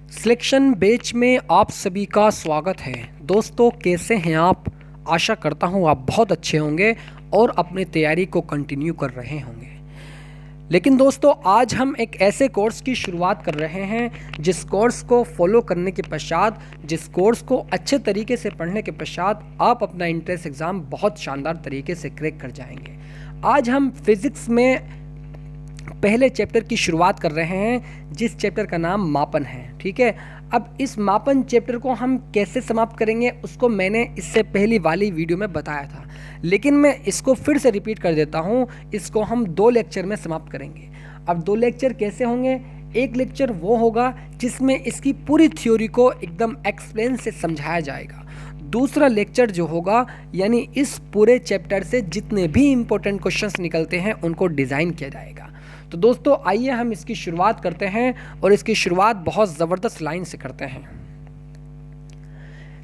Selection batch में आप सभी का स्वागत है। दोस्तों, कैसे हैं आप? आशा करता हूं आप बहुत अच्छे होंगे और अपनी तैयारी को कंटिन्यू कर रहे होंगे। लेकिन दोस्तों, आज हम एक ऐसे कोर्स की शुरुआत कर रहे हैं जिस कोर्स को फॉलो करने के पश्चात, जिस कोर्स को अच्छे तरीके से पढ़ने के पश्चात आप अपना एंट्रेंस एग्ज़ाम बहुत शानदार तरीके से क्रैक कर जाएंगे। आज हम फिज़िक्स में पहले चैप्टर की शुरुआत कर रहे हैं जिस चैप्टर का नाम मापन है। ठीक है, अब इस मापन चैप्टर को हम कैसे समाप्त करेंगे उसको मैंने इससे पहली वाली वीडियो में बताया था, लेकिन मैं इसको फिर से रिपीट कर देता हूँ। इसको हम 2 लेक्चर में समाप्त करेंगे। अब 2 लेक्चर कैसे होंगे? एक लेक्चर वो होगा जिसमें इसकी पूरी थ्योरी को एकदम एक्सप्लेन से समझाया जाएगा। दूसरा लेक्चर जो होगा, यानी इस पूरे चैप्टर से जितने भी इम्पोर्टेंट क्वेश्चंस निकलते हैं उनको डिज़ाइन किया जाएगा। तो दोस्तों, आइए हम इसकी शुरुआत करते हैं और इसकी शुरुआत बहुत ज़बरदस्त लाइन से करते हैं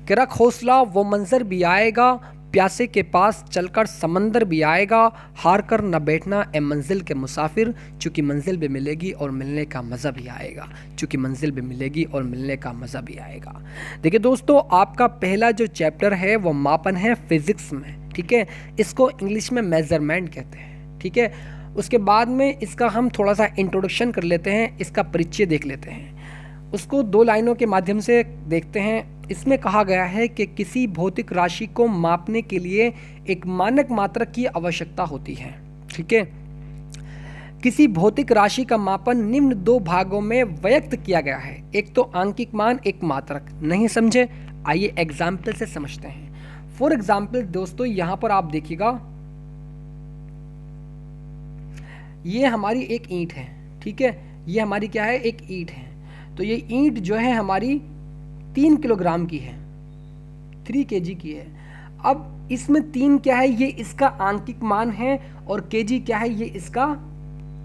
कि रख हौसला वो मंजर भी आएगा, प्यासे के पास चलकर समंदर भी आएगा, हार कर न बैठना ए मंजिल के मुसाफिर, चूँकि मंजिल भी मिलेगी और मिलने का मज़ा भी आएगा, चूँकि मंजिल भी मिलेगी और मिलने का मज़ा भी आएगा। देखिए दोस्तों, आपका पहला जो चैप्टर है वो मापन है फिज़िक्स में। ठीक है, इसको इंग्लिश में मेजरमेंट कहते हैं। ठीक है, उसके बाद में इसका हम थोड़ा सा इंट्रोडक्शन कर लेते हैं, इसका परिचय देख लेते हैं। उसको 2 लाइनों के माध्यम से देखते हैं। इसमें कहा गया है कि किसी भौतिक राशि को मापने के लिए एक मानक मात्रक की आवश्यकता होती है। ठीक है, किसी भौतिक राशि का मापन निम्न 2 भागों में व्यक्त किया गया है, एक तो आंकिक मान, एक मात्रक। नहीं समझे? आइए एग्जाम्पल से समझते हैं। फॉर एग्जाम्पल दोस्तों, यहाँ पर आप देखिएगा, ये हमारी एक ईंट है। ठीक है, ये हमारी क्या है? एक ईंट है। तो ये ईंट जो है हमारी 3 किलोग्राम की है, 3 kg की है। अब इसमें 3 क्या है? ये इसका आंकिक मान है और kg क्या है? ये इसका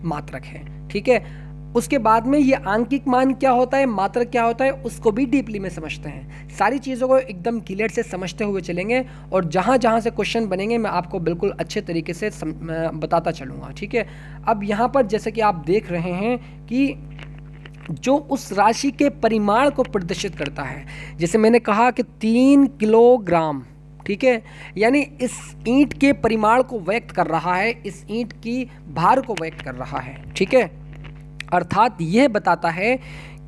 मात्रक है। ठीक है, उसके बाद में ये आंकिक मान क्या होता है, मात्रक क्या होता है, उसको भी डीपली में समझते हैं। सारी चीज़ों को एकदम क्लियर से समझते हुए चलेंगे और जहाँ जहाँ से क्वेश्चन बनेंगे मैं आपको बिल्कुल अच्छे तरीके से बताता चलूँगा। ठीक है, अब यहाँ पर जैसे कि आप देख रहे हैं कि जो उस राशि के परिमाण को प्रदर्शित करता है, जैसे मैंने कहा कि 3 किलोग्राम। ठीक है, यानी इस ईंट के परिमाण को व्यक्त कर रहा है, इस ईंट की भार को व्यक्त कर रहा है। ठीक है, अर्थात यह बताता है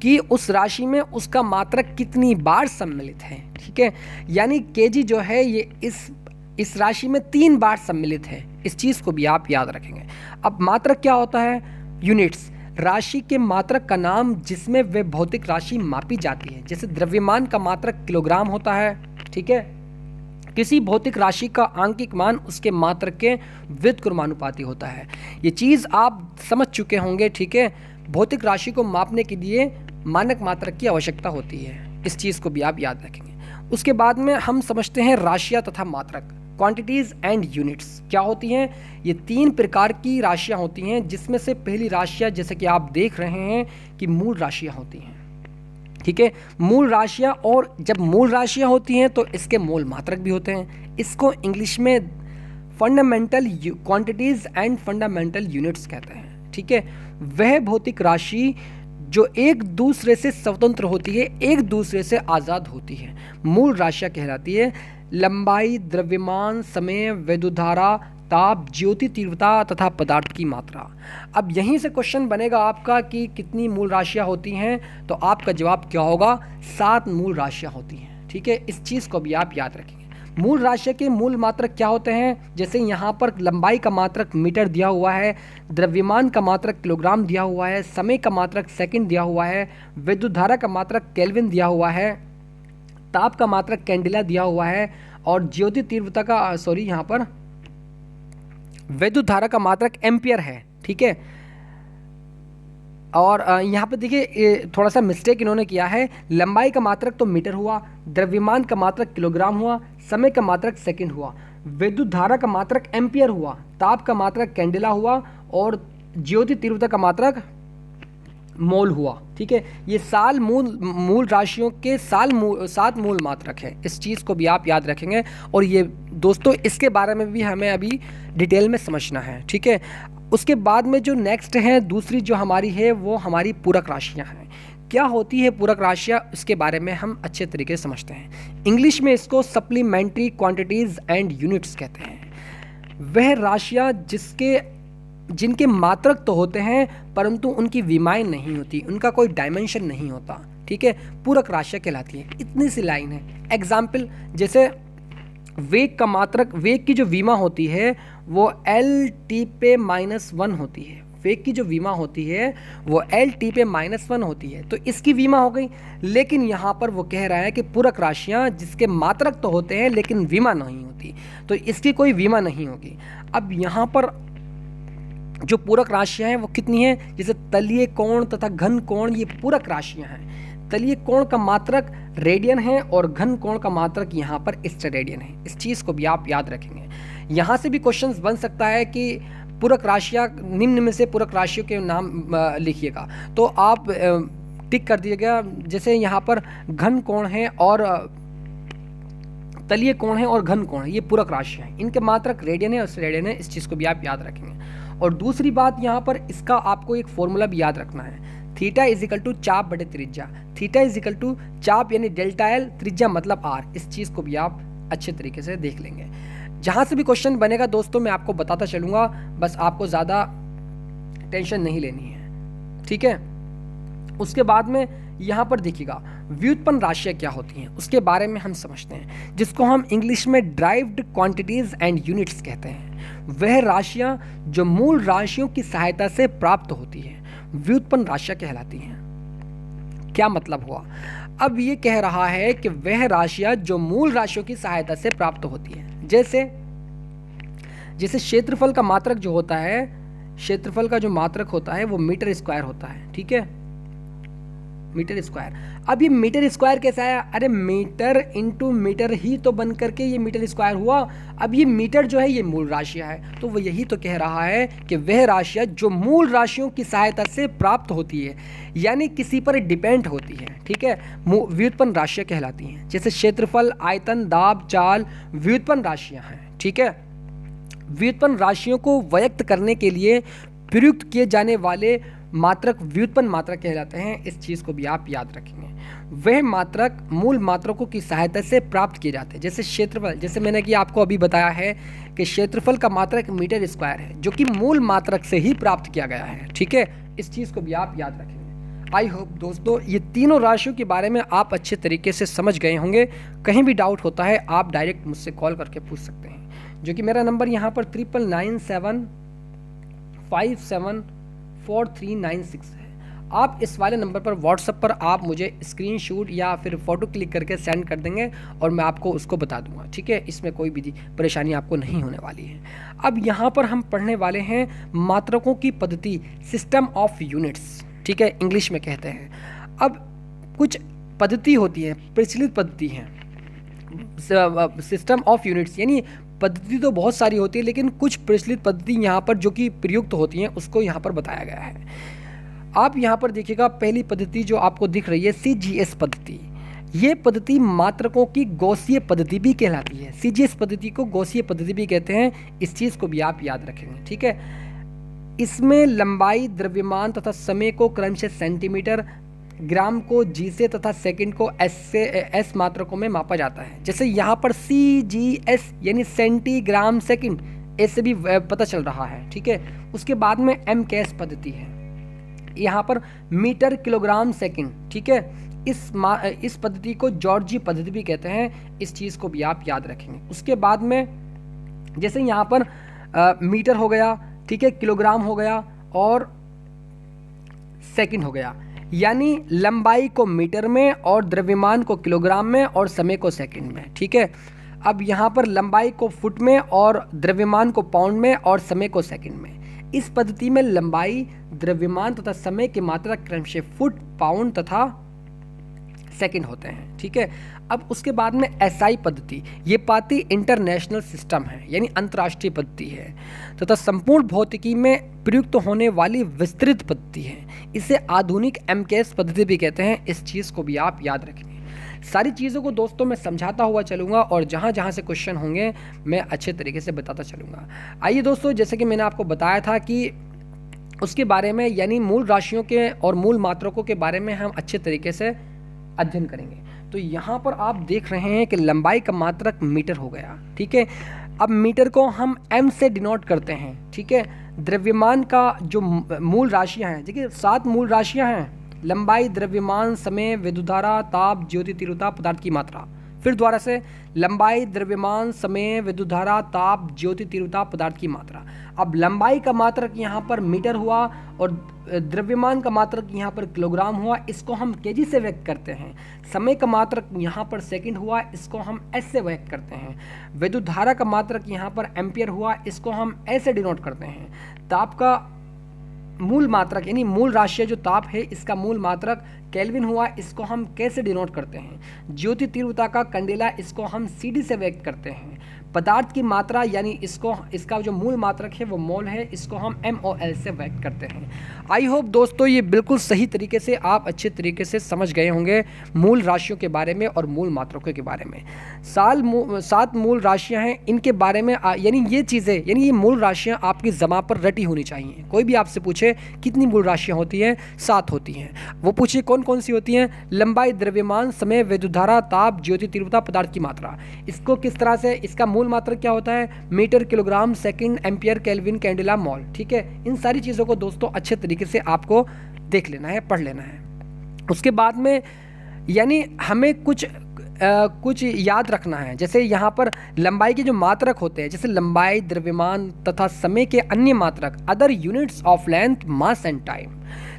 कि उस राशि में उसका मात्रक कितनी बार सम्मिलित है। ठीक है, यानी केजी जो है ये इस राशि में 3 बार सम्मिलित है। इस चीज़ को भी आप याद रखेंगे। अब मात्रक क्या होता है? यूनिट्स, राशि के मात्रक का नाम जिसमें वह भौतिक राशि मापी जाती है। जैसे द्रव्यमान का मात्रक किलोग्राम होता है। ठीक है, किसी भौतिक राशि का आंकिक मान उसके मात्रक के व्युत्क्रमानुपाती होता है। ये चीज़ आप समझ चुके होंगे। ठीक है, भौतिक राशि को मापने के लिए मानक मात्रक की आवश्यकता होती है। इस चीज़ को भी आप याद रखेंगे। उसके बाद में हम समझते हैं राशियाँ तथा मात्रक, क्वांटिटीज़ एंड यूनिट्स क्या होती हैं। ये 3 प्रकार की राशियाँ होती हैं, जिसमें से पहली राशियाँ जैसे कि आप देख रहे हैं कि मूल राशियाँ होती हैं। ठीक है, मूल राशियाँ, और जब मूल राशियाँ होती हैं तो इसके मूल मात्रक भी होते हैं। इसको इंग्लिश में fundamental quantities and fundamental units कहते हैं। ठीक है, वह भौतिक राशि जो एक दूसरे से स्वतंत्र होती है, एक दूसरे से आज़ाद होती है, मूल राशियाँ कहलाती है। लंबाई, द्रव्यमान, समय, वैद्युत धारा, ताप, ज्योति तीव्रता तथा पदार्थ की मात्रा। अब यहीं से क्वेश्चन बनेगा आपका कि कितनी मूल राशियाँ होती हैं, तो आपका जवाब क्या होगा? 7 मूल राशियाँ होती हैं। ठीक है, इस चीज़ को भी आप याद रखेंगे। मूल राशि के मूल मात्रक क्या होते हैं? जैसे यहाँ पर लंबाई का मात्रक मीटर दिया हुआ है, द्रव्यमान का मात्रक किलोग्राम दिया हुआ है, समय का मात्रक सेकंड दिया हुआ है, विद्युत धारा का मात्रक केल्विन दिया हुआ है, ताप का मात्रक कैंडेला दिया हुआ है, और ज्योति तीव्रता का यहाँ पर विद्युत धारा का मात्रक एम्पियर है। ठीक है, और यहाँ पे देखिए थोड़ा सा मिस्टेक इन्होंने किया है। लंबाई का मात्रक तो मीटर हुआ, द्रव्यमान का मात्रक किलोग्राम हुआ, समय का मात्रक सेकंड हुआ, विद्युत धारा का मात्रक एम्पियर हुआ, ताप का मात्रक कैंडेला हुआ, और ज्योति तीव्रता का मात्रक मोल हुआ। ठीक है, ये मूल राशियों के 7 मूल मात्रक है। इस चीज़ को भी आप याद रखेंगे, और ये दोस्तों इसके बारे में भी हमें अभी डिटेल में समझना है। ठीक है, उसके बाद में जो नेक्स्ट है, दूसरी जो हमारी है वो हमारी पूरक राशियां हैं। क्या होती है पूरक राशियाँ, इसके बारे में हम अच्छे तरीके से समझते हैं। इंग्लिश में इसको सप्लीमेंट्री क्वांटिटीज़ एंड यूनिट्स कहते हैं। वह राशियाँ जिनके मात्रक तो होते हैं परंतु उनकी विमाएँ नहीं होती, उनका कोई डायमेंशन नहीं होता, ठीक है, पूरक राशियाँ कहलाती है। इतनी सी लाइन है। एग्जाम्पल, जैसे वेग का मात्रक, वेग की जो विमा होती है वो LT पे -1 होती है। वेग की जो विमा होती है वो LT पे -1 होती है, तो इसकी विमा हो गई। लेकिन यहाँ पर वो कह रहा है कि पूरक राशियाँ जिसके मात्रक तो होते हैं लेकिन विमा नहीं होती, तो इसकी कोई विमा नहीं होगी। अब यहाँ पर जो पूरक राशियाँ हैं वो कितनी हैं, जैसे तलीय कोण तथा घन कोण, ये पूरक राशियाँ हैं। तलीय कोण का मात्रक रेडियन है और घन कोण का मात्रक यहाँ पर स्टेरेडियन है। इस चीज़ को भी आप याद रखेंगे। यहाँ से भी क्वेश्चंस बन सकता है कि पूरक राशियाँ, निम्न में से पूरक राशियों के नाम लिखिएगा, तो आप टिक कर दीजिएगा। जैसे यहाँ पर घन कोण है और तलीय कोण है और घन कोण है, ये पूरक राशियाँ हैं। इनके मात्रक रेडियन है और स्टेरेडियन है। इस चीज़ को भी आप याद रखेंगे। और दूसरी बात, यहाँ पर इसका आपको एक फॉर्मूला भी याद रखना है। थीटा इज इक्वल टू चाप बटे त्रिज्या। थीटा इज इक्वल टू चाप यानी डेल्टा एल, त्रिज्या मतलब आर। इस चीज़ को भी आप अच्छे तरीके से देख लेंगे। जहाँ से भी क्वेश्चन बनेगा दोस्तों मैं आपको बताता चलूँगा, बस आपको ज़्यादा टेंशन नहीं लेनी है, ठीक है। उसके बाद में यहाँ पर देखिएगा व्युत्पन्न राशियाँ क्या होती हैं, उसके बारे में हम समझते हैं, जिसको हम इंग्लिश में ड्राइव्ड क्वांटिटीज़ एंड यूनिट्स कहते हैं। वह राशियाँ जो मूल राशियों की सहायता से प्राप्त होती हैं व्युत्पन्न राशियाँ कहलाती हैं। क्या मतलब हुआ? अब ये कह रहा है कि वह राशियाँ जो मूल राशियों की सहायता से प्राप्त होती हैं, जैसे क्षेत्रफल का मात्रक जो होता है, क्षेत्रफल का जो मात्रक होता है वो मीटर स्क्वायर होता है, ठीक है, मीटर स्क्वायर। अब ये मीटर स्क्वायर कैसा है? अरे मीटर इंटू मीटर ही तो बन करके ये मीटर स्क्वायर हुआ। अब ये मीटर जो है ये मूल राशियाँ है, तो वो यही तो कह रहा है कि वह राशियाँ जो मूल राशियों की सहायता से प्राप्त होती है, यानी किसी पर डिपेंड होती है, ठीक है, व्युत्पन्न राशियाँ कहलाती हैं। जैसे क्षेत्रफल, आयतन, दाब, चाल व्युत्पन्न राशियाँ हैं, ठीक है। व्युत्पन्न राशियों को व्यक्त करने के लिए प्रयुक्त किए जाने वाले मात्रक व्युत्पन्न मात्रक कहलाते हैं। इस चीज़ को भी आप याद रखेंगे। वह मात्रक मूल मात्रकों की सहायता से प्राप्त किए जाते हैं। जैसे क्षेत्रफल, जैसे मैंने कि आपको अभी बताया है कि क्षेत्रफल का मात्रक मीटर स्क्वायर है, जो कि मूल मात्रक से ही प्राप्त किया गया है, ठीक है। इस चीज़ को भी आप याद रखेंगे। आई होप दोस्तों ये तीनों राशियों के बारे में आप अच्छे तरीके से समझ गए होंगे। कहीं भी डाउट होता है आप डायरेक्ट मुझसे कॉल करके पूछ सकते हैं, जो कि मेरा नंबर यहाँ पर 9997574396 है। आप इस वाले नंबर पर व्हाट्सएप पर आप मुझे स्क्रीनशॉट या फिर फ़ोटो क्लिक करके सेंड कर देंगे और मैं आपको उसको बता दूंगा, ठीक है। इसमें कोई भी परेशानी आपको नहीं होने वाली है। अब यहाँ पर हम पढ़ने वाले हैं मात्रकों की पद्धति, सिस्टम ऑफ यूनिट्स, ठीक है, इंग्लिश में कहते हैं। अब कुछ पद्धति होती है, प्रचलित पद्धति है, सिस्टम ऑफ यूनिट्स, यानी पद्धति तो बहुत सारी होती है लेकिन कुछ प्रचलित पद्धति यहाँ पर जो कि प्रयुक्त होती हैं उसको यहाँ पर बताया गया है। आप यहाँ पर देखिएगा, पहली पद्धति जो आपको दिख रही है CGS पद्धति। ये पद्धति मात्रकों की गौसीय पद्धति भी कहलाती है। CGS पद्धति को गौसीय पद्धति भी कहते हैं। इस चीज़ को भी आप याद रखेंगे, ठीक है। इसमें लंबाई, द्रव्यमान तथा समय को क्रमशः सेंटीमीटर, ग्राम को G से तथा सेकंड को S मात्रकों में मापा जाता है। जैसे यहाँ पर CGS यानी सेंटीग्राम सेकंड, S से भी पता चल रहा है, ठीक है। उसके बाद में MKS पद्धति है, यहाँ पर मीटर किलोग्राम सेकंड, ठीक है। इस पद्धति को जॉर्जी पद्धति भी कहते हैं। इस चीज़ को भी आप याद रखेंगे। उसके बाद में जैसे यहाँ पर मीटर हो गया, ठीक है, किलोग्राम हो गया और सेकंड हो गया, यानी लंबाई को मीटर में और द्रव्यमान को किलोग्राम में और समय को सेकंड में, ठीक है। अब यहाँ पर लंबाई को फुट में और द्रव्यमान को पाउंड में और समय को सेकंड में। इस पद्धति में लंबाई, द्रव्यमान तथा समय की मात्रा क्रमशः फुट, पाउंड तथा सेकंड होते हैं, ठीक है। अब उसके बाद में SI पद्धति, ये पाती इंटरनेशनल सिस्टम है, यानी अंतर्राष्ट्रीय पद्धति है तथा संपूर्ण भौतिकी में प्रयुक्त होने वाली विस्तृत पद्धति है। इसे आधुनिक MKS पद्धति भी कहते हैं। इस चीज़ को भी आप याद रखेंगे। सारी चीज़ों को दोस्तों मैं समझाता हुआ चलूँगा और जहाँ जहाँ से क्वेश्चन होंगे मैं अच्छे तरीके से बताता चलूँगा। आइए दोस्तों, जैसे कि मैंने आपको बताया था कि उसके बारे में यानी मूल राशियों के और मूल मात्रकों के बारे में हम अच्छे तरीके से अध्ययन करेंगे। तो यहाँ पर आप देख रहे हैं कि लंबाई का मात्रक मीटर हो गया, ठीक है। अब मीटर को हम m से डिनोट करते हैं, ठीक है। द्रव्यमान का जो मूल राशियाँ हैं, देखिए 7 मूल राशियाँ हैं, लंबाई, द्रव्यमान, समय, विद्युतधारा, ताप, ज्योति तीव्रता, पदार्थ की मात्रा। फिर दोबारा से लंबाई, द्रव्यमान, समय, विद्युतधारा, ताप, ज्योति तीव्रता, पदार्थ की मात्रा। अब लंबाई का मात्रक यहाँ पर मीटर हुआ और द्रव्यमान का मात्रक यहाँ पर किलोग्राम हुआ, इसको हम केजी से व्यक्त करते हैं। समय का मात्रक यहाँ पर सेकंड हुआ, इसको हम एस से व्यक्त करते हैं। विद्युतधारा का मात्रक यहाँ पर एम्पियर हुआ, इसको हम एस से डिनोट करते हैं। ताप का मूल मात्रक यानी मूल राशि जो ताप है इसका मूल मात्रक केल्विन हुआ, इसको हम कैसे डिनोट करते हैं। ज्योति तीव्रता का कंडेला, इसको हम सीडी से व्यक्त करते हैं। पदार्थ की मात्रा यानी इसका जो मूल मात्रक है वो मोल है, इसको हम MOL से व्यक्त करते हैं। आई होप दोस्तों ये बिल्कुल सही तरीके से आप अच्छे तरीके से समझ गए होंगे मूल राशियों के बारे में और मूल मात्रकों के बारे में। 7 मूल राशियां हैं, इनके बारे में यानी ये चीज़ें यानी ये मूल राशियां आपकी जमा पर रटी होनी चाहिए। कोई भी आपसे पूछे कितनी मूल राशियाँ होती हैं, 7 होती हैं। वो पूछिए कौन कौन सी होती हैं, लंबाई, द्रव्यमान, समय, विद्युतधारा, ताप, ज्योति तीव्रता, पदार्थ की मात्रा। इसको किस तरह से, इसका मूल मात्रक क्या होता है, metre, kilogram, second, ampere, kelvin, candela, mole, ठीक है। इन सारी चीज़ों को दोस्तों अच्छे तरीके से आपको देख लेना है, पढ़ लेना है। उसके बाद में यानी हमें कुछ याद रखना है। जैसे यहाँ पर लंबाई के जो मात्रक होते हैं, जैसे लंबाई, द्रव्यमान तथा समय के अन्य मात्रक, other units of length, mass and time.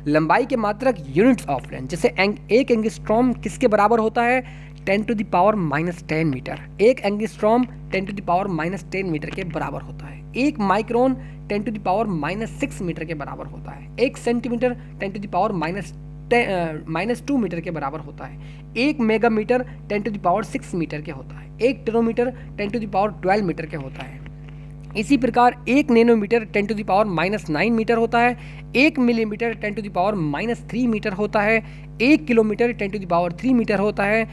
लंबाई के मात्रक यूनिट्स ऑफ लेंथ, जैसे एक एंगस्ट्रॉम किसके बराबर होता है, 10⁻⁻10 मीटर। एक एंगस्ट्रॉम 10⁻⁻10 मीटर के बराबर होता है। एक माइक्रोन 10⁻⁻6 मीटर के बराबर होता है। एक सेंटीमीटर 10⁻⁻2 मीटर के बराबर होता है। एक मेगामीटर 10⁻6 मीटर के होता है। एक टेरोमीटर 10⁻12 मीटर के होता है। इसी प्रकार एक नैनोमीटर 10⁻⁻9 मीटर होता है। एक मिलीमीटर 10⁻⁻3 मीटर होता है। एक किलोमीटर 10⁻3 मीटर होता है।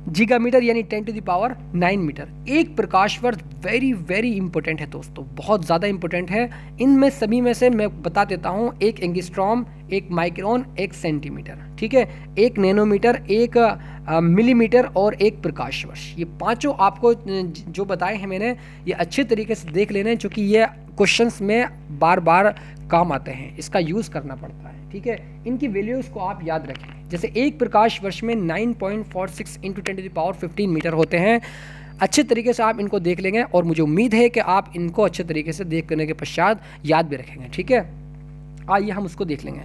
जिगामीटर यानी 10⁻9 मीटर। एक प्रकाश वर्ष वेरी वेरी इंपॉर्टेंट है दोस्तों, बहुत ज़्यादा इंपॉर्टेंट है। इनमें सभी में से मैं बता देता हूँ, एक एंगस्ट्रॉम, एक माइक्रोन, एक सेंटीमीटर, ठीक है, एक नैनोमीटर, एक मिलीमीटर और एक प्रकाश वर्ष। ये पांचों आपको जो बताए हैं मैंने, ये अच्छे तरीके से देख लेने, क्योंकि ये क्वेश्चंस में बार बार काम आते हैं, इसका यूज़ करना पड़ता है, ठीक है। इनकी वैल्यूज़ को आप याद रखें। जैसे एक प्रकाश वर्ष में 9.46 × 10⁻15 मीटर होते हैं। अच्छे तरीके से आप इनको देख लेंगे और मुझे उम्मीद है कि आप इनको अच्छे तरीके से देख करने के पश्चात याद भी रखेंगे, ठीक है। आइए हम उसको देख लेंगे।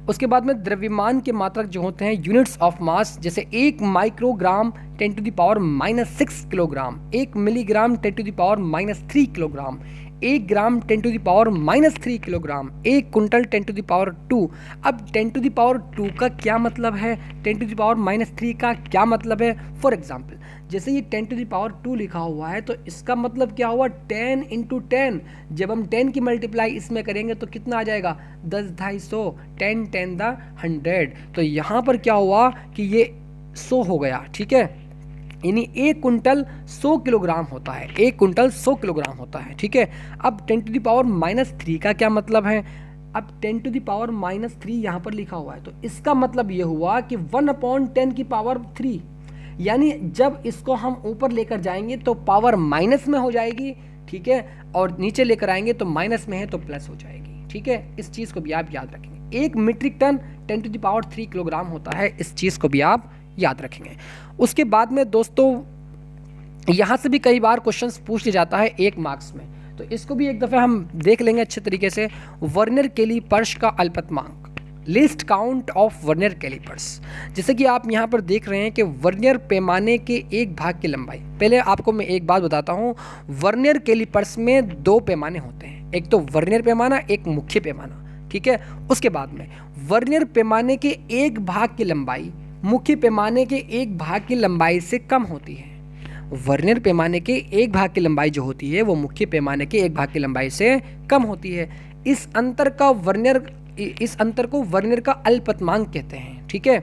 उसके बाद में द्रव्यमान के मात्रक जो होते हैं यूनिट्स ऑफ मास, जैसे एक माइक्रोग्राम 10⁻⁻6 किलोग्राम, एक मिलीग्राम 10⁻⁻3 किलोग्राम, एक ग्राम 10⁻⁻3 किलोग्राम, एक कुंटल 10⁻²। अब 10⁻² का क्या मतलब है, 10⁻⁻3 का क्या मतलब है। फॉर एग्जाम्पल जैसे ये 10⁻² लिखा हुआ है, तो इसका मतलब क्या हुआ, 10 × 10। जब हम 10 की मल्टीप्लाई इसमें करेंगे तो कितना आ जाएगा, 10 250, 10 10 the 100। तो यहाँ पर क्या हुआ कि ये 100 हो गया, ठीक है। यानी एक कुंटल 100 किलोग्राम होता है, एक कुंटल 100 किलोग्राम होता है, ठीक है। अब 10⁻³ का क्या मतलब है, अब 10⁻³ यहाँ पर लिखा हुआ है, तो इसका मतलब ये हुआ कि 1/10⁻³ यानी जब इसको हम ऊपर लेकर जाएंगे तो पावर माइनस में हो जाएगी, ठीक है, और नीचे लेकर आएंगे तो माइनस में है तो प्लस हो जाएगी, ठीक है। इस चीज़ को भी आप याद रखेंगे। एक मीट्रिक टन 10⁻³ किलोग्राम होता है, इस चीज़ को भी आप याद रखेंगे। उसके बाद में दोस्तों यहाँ से भी कई बार क्वेश्चंस पूछ लिया जाता है 1 मार्क्स में, तो इसको भी एक दफ़े हम देख लेंगे अच्छे तरीके से। वर्नियर कैलिपर्स का अल्पतमांक, least count of vernier callipers. जैसे कि आप यहाँ पर देख रहे हैं कि वर्नियर पैमाने के एक भाग की लंबाई, पहले आपको मैं एक बात बताता हूँ, वर्नियर कैलिपर्स में 2 पैमाने होते हैं, एक तो वर्नियर पैमाना, एक मुख्य पैमाना, ठीक है। उसके बाद में वर्नियर पैमाने के एक भाग की लंबाई मुख्य पैमाने के एक भाग की लंबाई से कम होती है। वर्नियर पैमाने के एक भाग की लंबाई जो होती है वो मुख्य पैमाने के एक भाग की लंबाई से कम होती है। इस अंतर को वर्नियर का अल्पतमांक कहते हैं, ठीक है।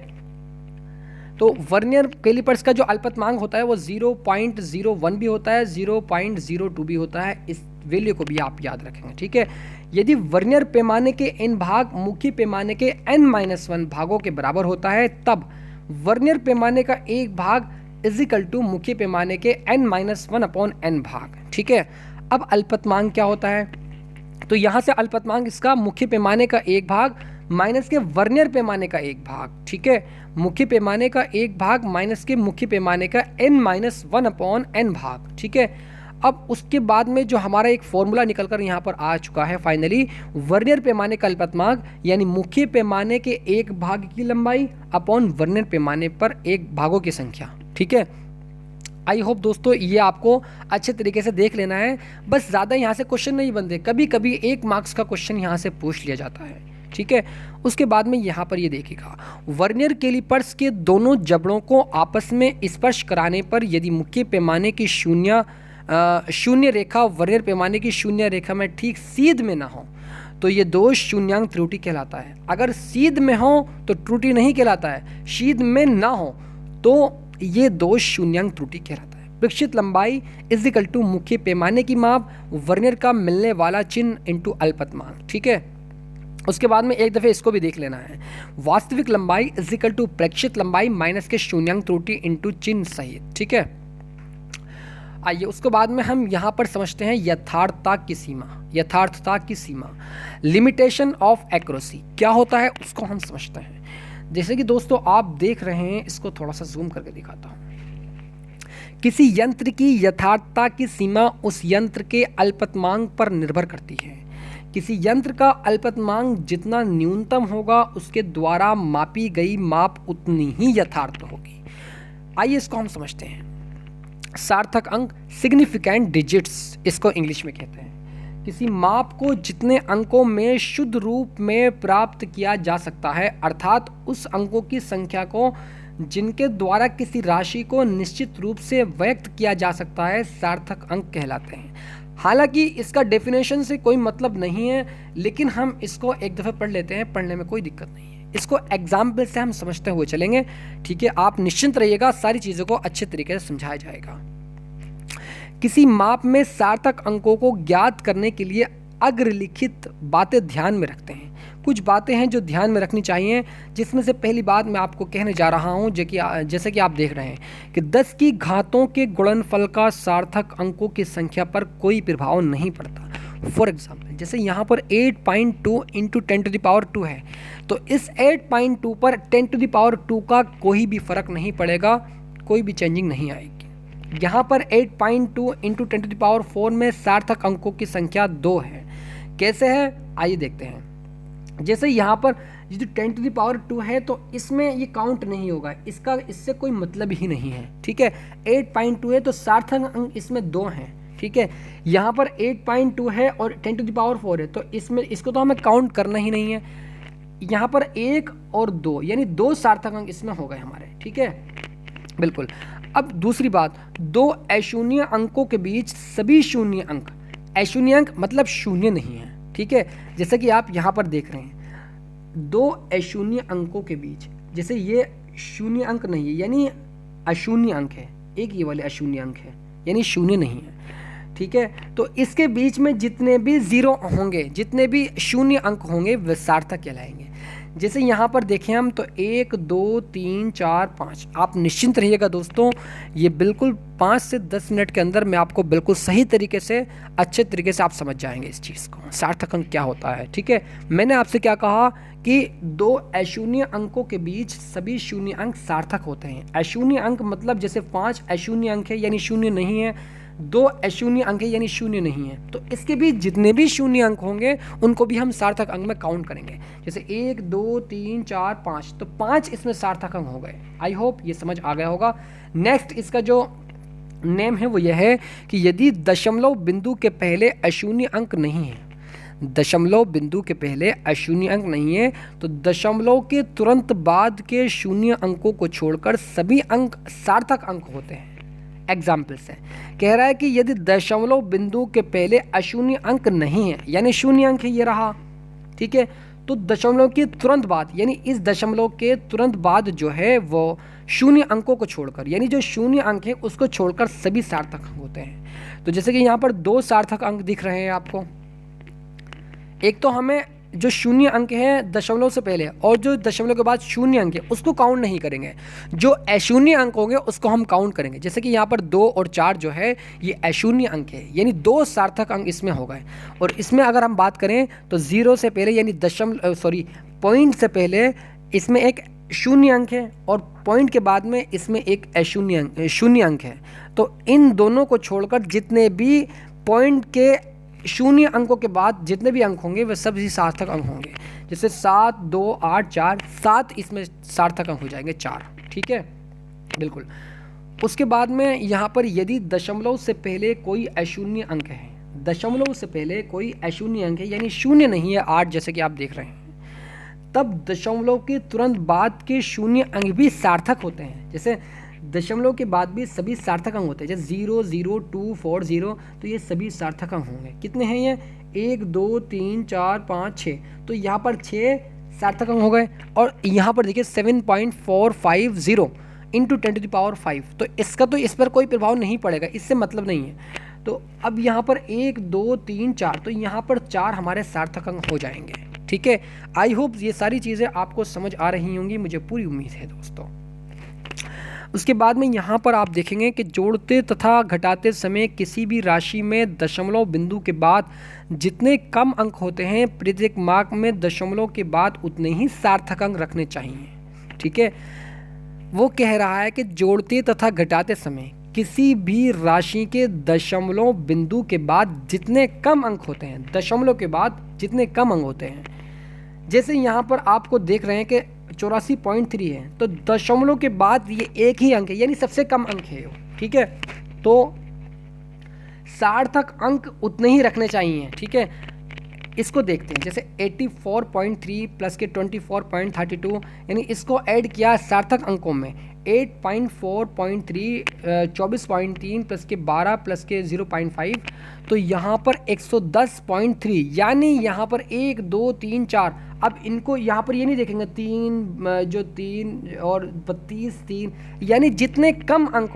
तो वर्नियर कैलिपर्स का जो अल्पतमांक होता है वो 0.01 भी होता है, 0.02 भी होता है। इस वैल्यू को भी आप याद रखेंगे, ठीक है। यदि वर्नियर पैमाने के n भाग मुख्य पैमाने के n-1 भागों के बराबर होता है तब वर्नियर पैमाने का एक भाग इज इक्वल टू मुख्य पैमाने के n-1/n भाग। ठीक है, अब अल्पतमांक क्या होता है? तो यहाँ से अल्पतमांक इसका मुख्य पैमाने का एक भाग माइनस के वर्नियर पैमाने का एक भाग। ठीक है, मुख्य पैमाने का एक भाग माइनस के मुख्य पैमाने का n-1/n भाग। ठीक है, अब उसके बाद में जो हमारा एक फॉर्मूला निकलकर यहाँ पर आ चुका है फाइनली, वर्नियर पैमाने का अल्पतमांक यानी मुख्य पैमाने के एक भाग की लंबाई अपॉन वर्नियर पैमाने पर एक भागों की संख्या। ठीक है, आई होप दोस्तों ये आपको अच्छे तरीके से देख लेना है, बस ज़्यादा यहाँ से क्वेश्चन नहीं बनते, कभी कभी 1 मार्क्स का क्वेश्चन यहाँ से पूछ लिया जाता है। ठीक है, उसके बाद में यहाँ पर ये देखिएगा, वर्नियर कैलिपर्स के दोनों जबड़ों को आपस में स्पर्श कराने पर यदि मुख्य पैमाने की शून्य रेखा वर्नियर पैमाने की शून्य रेखा में ठीक सीध में ना हो तो ये दोष शून्यांक त्रुटि कहलाता है। अगर सीध में हो तो त्रुटि नहीं कहलाता है, सीध में ना हो तो ये दोष शून्यांक त्रुटि कहलाता है। प्रेक्षित लंबाई इज इक्वल टू मुख्य पैमाने की माप वर्नियर का मिलने वाला चिन्ह इंटू अल्पतमांक। ठीक है, उसके बाद में एक दफ़े इसको भी देख लेना है, वास्तविक लंबाई इज इक्वल टू प्रेक्षित लंबाई माइनस के शून्यांक त्रुटि इंटू चिन्ह सहित। ठीक है, आइए उसके बाद में हम यहाँ पर समझते हैं यथार्थता की सीमा। यथार्थता की सीमा, लिमिटेशन ऑफ एक्यूरेसी क्या होता है उसको हम समझते हैं। जैसे कि दोस्तों आप देख रहे हैं, इसको थोड़ा सा जूम करके दिखाता हूँ। किसी यंत्र की यथार्थता की सीमा उस यंत्र के अल्पतमांक पर निर्भर करती है। किसी यंत्र का अल्पतमांक जितना न्यूनतम होगा उसके द्वारा मापी गई माप उतनी ही यथार्थ होगी। आइए इसको हम समझते हैं। सार्थक अंक, सिग्निफिकेंट डिजिट्स इसको इंग्लिश में कहते हैं। किसी माप को जितने अंकों में शुद्ध रूप में प्राप्त किया जा सकता है, अर्थात उस अंकों की संख्या को जिनके द्वारा किसी राशि को निश्चित रूप से व्यक्त किया जा सकता है, सार्थक अंक कहलाते हैं। हालांकि इसका डेफिनेशन से कोई मतलब नहीं है, लेकिन हम इसको एक दफ़े पढ़ लेते हैं, पढ़ने में कोई दिक्कत नहीं है। इसको एग्जाम्पल से हम समझते हुए चलेंगे। ठीक है, आप निश्चिंत रहिएगा, सारी चीज़ों को अच्छे तरीके से समझाया जाएगा। किसी माप में सार्थक अंकों को ज्ञात करने के लिए अग्रलिखित बातें ध्यान में रखते हैं। कुछ बातें हैं जो ध्यान में रखनी चाहिए, जिसमें से पहली बात मैं आपको कहने जा रहा हूं, जैसे कि आप देख रहे हैं कि 10 की घातों के गुणनफल का सार्थक अंकों की संख्या पर कोई प्रभाव नहीं पड़ता। फॉर एग्जाम्पल, जैसे यहाँ पर 8.2 इंटू 10⁻² है, तो इस 8.2 पर 10⁻² का कोई भी फर्क नहीं पड़ेगा, कोई भी चेंजिंग नहीं आएगी। यहाँ पर 8.2 इंटू 10⁻4 में सार्थक अंकों की संख्या 2 है। कैसे है आइए देखते हैं। जैसे यहाँ पर ये जो 10⁻2 है तो इसमें ये काउंट नहीं होगा, इसका इससे कोई मतलब ही नहीं है। ठीक है, 8.2 है तो सार्थक अंक इसमें 2 हैं। ठीक है, यहाँ पर 8.2 है और 10⁻4 है तो इसमें इसको तो हमें काउंट करना ही नहीं है। यहाँ पर 1 और 2 यानी 2 सार्थक अंक इसमें हो गए हमारे। ठीक है, बिल्कुल। अब दूसरी बात, 2 अशून्य अंकों के बीच सभी शून्य अंक, अशून्य अंक मतलब शून्य नहीं है। ठीक है, जैसे कि आप यहाँ पर देख रहे हैं 2 अशून्य अंकों के बीच, जैसे ये शून्य अंक नहीं है यानी अशून्य अंक है, एक ये वाले अशून्य अंक है यानी शून्य नहीं है। ठीक है, तो इसके बीच में जितने भी जीरो होंगे, जितने भी शून्य अंक होंगे वे सार्थक कहलाएंगे। जैसे यहाँ पर देखें हम तो 1 2 3 4 5। आप निश्चिंत रहिएगा दोस्तों, ये बिल्कुल 5 से 10 मिनट के अंदर मैं आपको बिल्कुल सही तरीके से, अच्छे तरीके से आप समझ जाएंगे इस चीज़ को, सार्थक अंक क्या होता है। ठीक है, मैंने आपसे क्या कहा कि 2 अशून्य अंकों के बीच सभी शून्य अंक सार्थक होते हैं। अशून्य अंक मतलब जैसे 5 अशून्य अंक है यानी शून्य नहीं है, 2 अशून्य अंक है यानी शून्य नहीं है, तो इसके बीच जितने भी शून्य अंक होंगे उनको भी हम सार्थक अंक में काउंट करेंगे। जैसे 1 2 3 4 5, तो 5 इसमें सार्थक अंक हो गए। आई होप ये समझ आ गया होगा। नेक्स्ट इसका जो नेम है वो यह है कि यदि दशमलव बिंदु के पहले अशून्य अंक नहीं है, दशमलव बिंदु के पहले अशून्य अंक नहीं है तो दशमलव के तुरंत बाद के शून्य अंकों को छोड़कर सभी अंक सार्थक अंक होते हैं। एग्जाम्पल से कह रहा है कि यदि दशमलव बिंदु के पहले अशून्य अंक नहीं है यानी शून्य अंक है ये रहा। ठीक है, तो दशमलव के तुरंत बाद यानी इस दशमलव के तुरंत बाद जो है वो शून्य अंकों को छोड़कर यानी जो शून्य अंक है उसको छोड़कर सभी सार्थक अंक होते हैं। तो जैसे कि यहाँ पर 2 सार्थक अंक दिख रहे हैं आपको, एक तो हमें जो शून्य अंक है दशमलव से पहले और जो दशमलव के बाद शून्य अंक है उसको काउंट नहीं करेंगे, जो अशून्य अंक होंगे उसको हम काउंट करेंगे। जैसे कि यहाँ पर 2 और 4 जो है ये अशून्य अंक है, यानी 2 सार्थक अंक इसमें हो गए। और इसमें अगर हम बात करें तो 0 से पहले यानी पॉइंट से पहले इसमें एक शून्य अंक है और पॉइंट के बाद में इसमें एक शून्य अंक है। तो इन दोनों को छोड़कर जितने भी पॉइंट के शून्य अंकों के बाद जितने भी अंक होंगे वे सभी सार्थक अंक होंगे। जैसे 7, 2, 8, 4, 7 इसमें सार्थक अंक हो जाएंगे 4, ठीक है, बिल्कुल। उसके बाद में यहाँ पर यदि दशमलव से पहले कोई अशून्य अंक है, दशमलव से पहले कोई अशून्य अंक है यानी शून्य नहीं है 8 जैसे कि आप देख रहे हैं, तब दशमलव के तुरंत बाद के शून्य अंक भी सार्थक होते हैं। जैसे दशमलव के बाद भी सभी सार्थक अंक होते हैं, जैसे 0, 0, 2, 4, 0, तो ये सभी सार्थक अंक होंगे। कितने हैं ये? 1, 2, 3, 4, 5, 6, तो यहाँ पर 6 सार्थक अंक हो गए। और यहाँ पर देखिए 7.450 इंटू 10⁵, तो इसका तो इस पर कोई प्रभाव नहीं पड़ेगा, इससे मतलब नहीं है। तो अब यहाँ पर 1, 2, 3, 4, तो यहाँ पर 4 हमारे सार्थक अंक हो जाएंगे, ठीक है। आई होप ये सारी चीज़ें आपको समझ आ रही होंगी, मुझे पूरी उम्मीद है दोस्तों। उसके बाद में यहाँ पर आप देखेंगे कि जोड़ते तथा घटाते समय किसी भी राशि में दशमलव बिंदु के बाद जितने कम अंक होते हैं प्रत्येक मार्क में दशमलव के बाद उतने ही सार्थक अंक रखने चाहिए, ठीक है। वो कह रहा है कि जोड़ते तथा घटाते समय किसी भी राशि के दशमलव बिंदु के बाद जितने कम अंक होते हैं, दशमलव के बाद जितने कम अंक होते हैं, जैसे यहाँ पर आपको देख रहे हैं कि 84.3 है, तो दशमलव के बाद ये एक ही अंक है यानी सबसे कम अंक है, ठीक है। तो सार्थक अंक उतने ही रखने चाहिए, ठीक है। इसको देखते हैं, जैसे 84.3 प्लस के 24.32 यानी इसको ऐड किया सार्थक अंकों में, 8.4.3 24.3 प्लस के 12 प्लस के 0.5, तो यहाँ पर 110.3 यानी यहाँ पर 1, 2, 3, 4। अब इनको यहाँ पर ये नहीं देखेंगे 3 और 32 3, यानी जितने कम अंक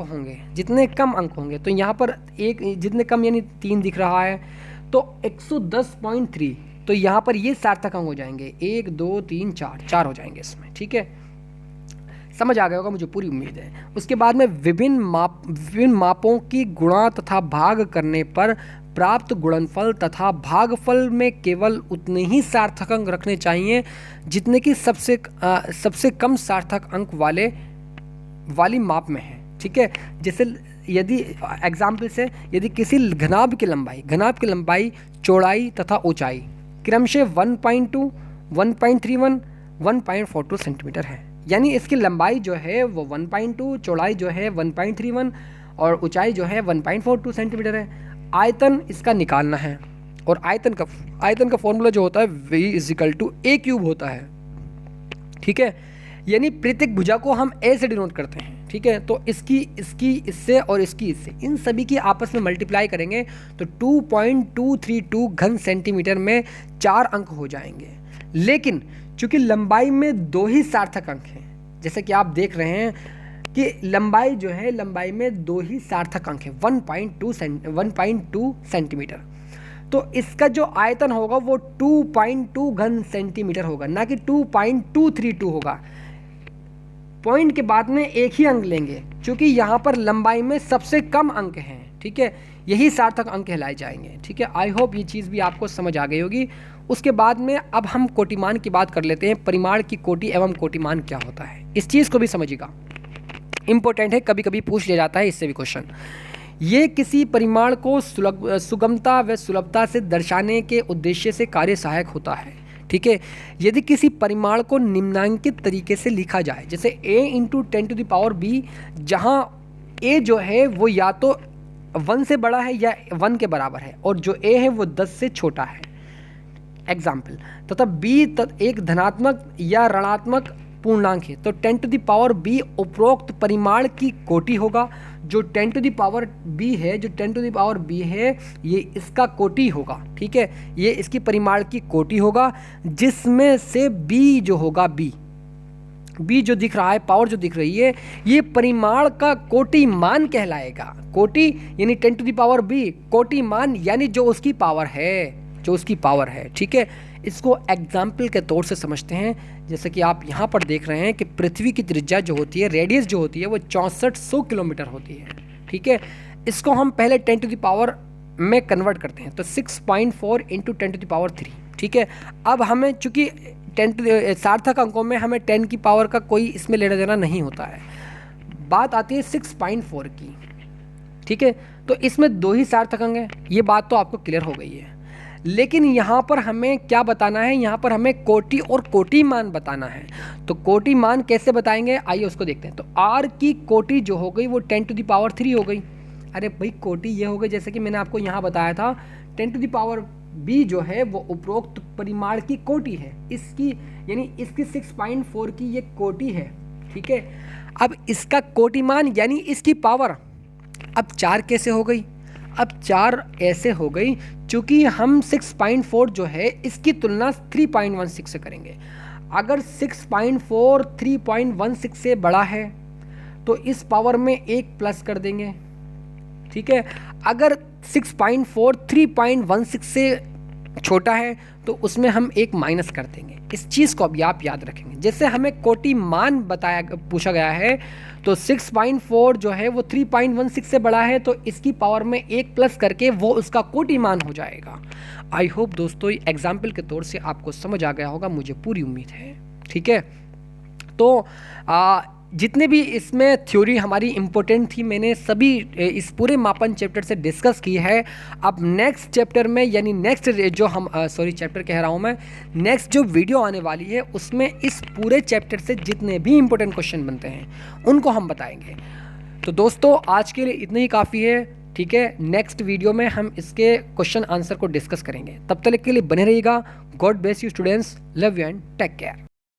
होंगे तो यहाँ पर एक जितने कम यानी 3 दिख रहा है, तो 110.3, तो यहाँ पर ये सार्थक अंक हो जाएंगे, 1, 2, 3, 4 हो जाएंगे इसमें, ठीक है। समझ आ गया होगा, मुझे पूरी उम्मीद है। उसके बाद में विभिन्न मापों की गुणा तथा भाग करने पर प्राप्त गुणनफल तथा भागफल में केवल उतने ही सार्थक अंक रखने चाहिए जितने कि सबसे कम सार्थक अंक वाली माप में है, ठीक है। जैसे यदि एग्जाम्पल से यदि किसी घनाभ की लंबाई चौड़ाई तथा ऊंचाई क्रमशः 1.2, 1.31, 1.42 सेंटीमीटर है, यानी इसकी लंबाई जो है वो 1.2, चौड़ाई जो है 1.31 और ऊंचाई जो है 1.42 सेंटीमीटर है। आयतन इसका निकालना है और आयतन का फॉर्मूला जो होता है V = A³ होता है, ठीक है। यानी प्रत्येक भुजा को हम A से डिनोट करते हैं, ठीक है। तो इसकी इससे और इसकी इससे, इन सभी की आपस में मल्टीप्लाई करेंगे तो 2.232 घन सेंटीमीटर में 4 अंक हो जाएंगे। लेकिन चूंकि लंबाई में 2 ही सार्थक अंक हैं, जैसे कि आप देख रहे हैं कि लंबाई जो है लंबाई में 2 ही सार्थक अंक है, 1.2 सेंटीमीटर, तो इसका जो आयतन होगा वो 2.2 घन सेंटीमीटर होगा, ना कि 2.232 होगा। पॉइंट के बाद में एक ही अंक लेंगे क्योंकि यहाँ पर लंबाई में सबसे कम अंक हैं, ठीक है, यही सार्थक अंक कहलाए जाएंगे, ठीक है। आई होप ये चीज़ भी आपको समझ आ गई होगी। उसके बाद में अब हम कोटिमान की बात कर लेते हैं। परिमाण की कोटि एवं कोटिमान क्या होता है, इस चीज़ को भी समझिएगा, इंपॉर्टेंट है, कभी कभी पूछ लिया जाता है इससे भी क्वेश्चन। ये किसी परिमाण को सुगमता व सुलभता से दर्शाने के उद्देश्य से कार्य सहायक होता है, ठीक है। यदि किसी परिमाण को निम्नांकित तरीके से लिखा जाए, जैसे a × 10⁻⁵, जहाँ a जो है वो या तो 1 से बड़ा है या 1 के बराबर है और जो a है वो 10 से छोटा है, एग्जाम्पल, तथा b एक धनात्मक या ऋणात्मक पूर्णांक है, तो 10⁻⁵ उपरोक्त परिमाण की कोटि होगा। जो 10⁻⁵ है, जो 10⁻⁵ है ये इसका कोटि होगा, ठीक है, ये इसकी परिमाण की कोटि होगा, जिसमें से b जो होगा, b जो दिख रहा है, पावर जो दिख रही है, ये परिमाण का कोटि मान कहलाएगा। कोटि यानी 10⁻⁵, कोटि मान यानी जो उसकी पावर है, जो उसकी पावर है, ठीक है। इसको एग्जाम्पल के तौर से समझते हैं। जैसे कि आप यहाँ पर देख रहे हैं कि पृथ्वी की त्रिज्या जो होती है, रेडियस जो होती है, वो 6400 किलोमीटर होती है, ठीक है। इसको हम पहले 10 टू द पावर में कन्वर्ट करते हैं, तो 6.4 इंटू 10 टू द पावर 3, ठीक है। अब हमें चूँकि सार्थक अंकों में हमें 10 की पावर का कोई इसमें लेना देना नहीं होता है, बात आती है 6.4 की, ठीक है। तो इसमें 2 ही सार्थक अंक हैं, ये बात तो आपको क्लियर हो गई है। लेकिन यहाँ पर हमें क्या बताना है, यहाँ पर हमें कोटि और कोटि मान बताना है। तो कोटि मान कैसे बताएंगे, आइए उसको देखते हैं। तो r की कोटि जो हो गई वो 10 टू द पावर 3 हो गई। अरे भाई कोटि ये हो गई, जैसे कि मैंने आपको यहाँ बताया था 10 टू द पावर b जो है वो उपरोक्त परिमाण की कोटि है, इसकी यानी इसकी 6.4 की ये कोटि है, ठीक है। अब इसका कोटि मान यानी इसकी पावर, अब 4 कैसे हो गई, अब 4 ऐसे हो गई चूँकि हम 6.4 जो है इसकी तुलना 3.16 से करेंगे। अगर 6.4 3.16 से बड़ा है तो इस पावर में 1 प्लस कर देंगे, ठीक है। अगर 6.4 3.16 से छोटा है तो उसमें हम 1 माइनस कर देंगे। इस चीज़ को अभी आप याद रखेंगे। जैसे हमें कोटि मान पूछा गया है, तो 6.4 जो है वो 3.16 से बड़ा है, तो इसकी पावर में 1 प्लस करके वो उसका कोटि मान हो जाएगा। आई होप दोस्तों एग्जाम्पल के तौर से आपको समझ आ गया होगा, मुझे पूरी उम्मीद है, ठीक है। तो जितने भी इसमें थ्योरी हमारी इम्पोर्टेंट थी मैंने सभी इस पूरे मापन चैप्टर से डिस्कस की है। अब नेक्स्ट चैप्टर में यानी नेक्स्ट जो हम चैप्टर कह रहा हूँ मैं, नेक्स्ट जो वीडियो आने वाली है उसमें इस पूरे चैप्टर से जितने भी इम्पोर्टेंट क्वेश्चन बनते हैं उनको हम बताएंगे। तो दोस्तों आज के लिए इतना ही काफ़ी है, ठीक है। नेक्स्ट वीडियो में हम इसके क्वेश्चन आंसर को डिस्कस करेंगे। तब तक के लिए बने रहिएगा। God bless you students, love you and take care.